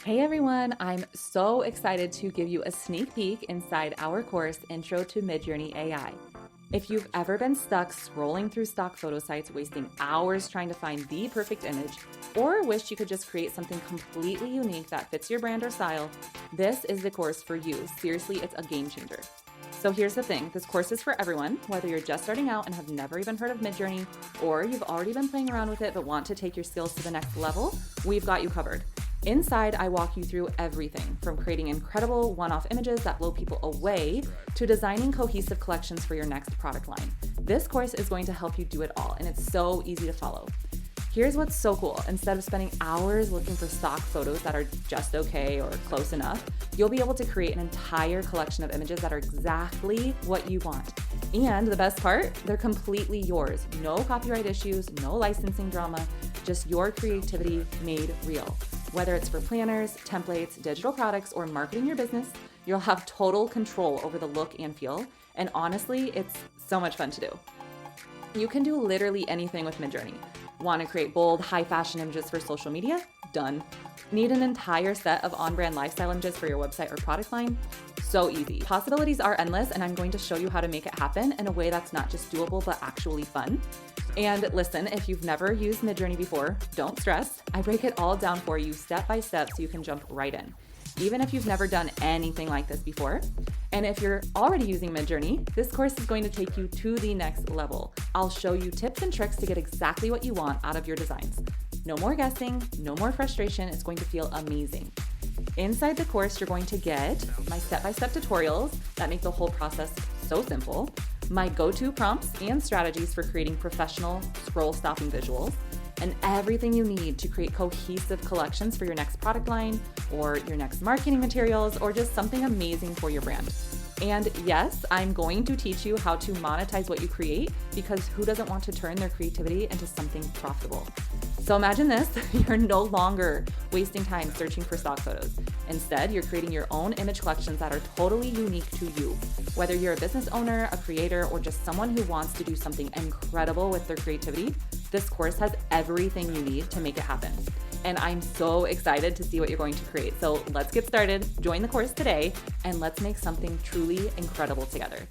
Hey everyone, I'm so excited to give you a sneak peek inside our course, Intro to MidJourney AI. If you've ever been stuck scrolling through stock photo sites, wasting hours trying to find the perfect image, or wished you could just create something completely unique that fits your brand or style, this is the course for you. Seriously, it's a game changer. So here's the thing, this course is for everyone, whether you're just starting out and have never even heard of MidJourney, or you've already been playing around with it but want to take your skills to the next level, we've got you covered. Inside, I walk you through everything from creating incredible one-off images that blow people away to designing cohesive collections for your next product line. This course is going to help you do it all, and it's so easy to follow. Here's what's so cool. Instead of spending hours looking for stock photos that are just okay or close enough, you'll be able to create an entire collection of images that are exactly what you want. And the best part, they're completely yours. No copyright issues, no licensing drama, just your creativity made real. Whether it's for planners, templates, digital products, or marketing your business, you'll have total control over the look and feel. And honestly, it's so much fun to do. You can do literally anything with MidJourney. Want to create bold, high fashion images for social media? Done. Need an entire set of on-brand lifestyle images for your website or product line? So easy. Possibilities are endless, and I'm going to show you how to make it happen in a way that's not just doable, but actually fun. And listen, if you've never used MidJourney before, don't stress. I break it all down for you step by step so you can jump right in, even if you've never done anything like this before. And if you're already using MidJourney, this course is going to take you to the next level. I'll show you tips and tricks to get exactly what you want out of your designs. No more guessing, no more frustration. It's going to feel amazing. Inside the course, you're going to get my step-by-step tutorials that make the whole process so simple, my go-to prompts and strategies for creating professional scroll-stopping visuals, and everything you need to create cohesive collections for your next product line or your next marketing materials or just something amazing for your brand. And yes, I'm going to teach you how to monetize what you create, because who doesn't want to turn their creativity into something profitable? So imagine this, you're no longer wasting time searching for stock photos. Instead, you're creating your own image collections that are totally unique to you. Whether you're a business owner, a creator, or just someone who wants to do something incredible with their creativity, this course has everything you need to make it happen. And I'm so excited to see what you're going to create. So let's get started, join the course today, and let's make something truly incredible together.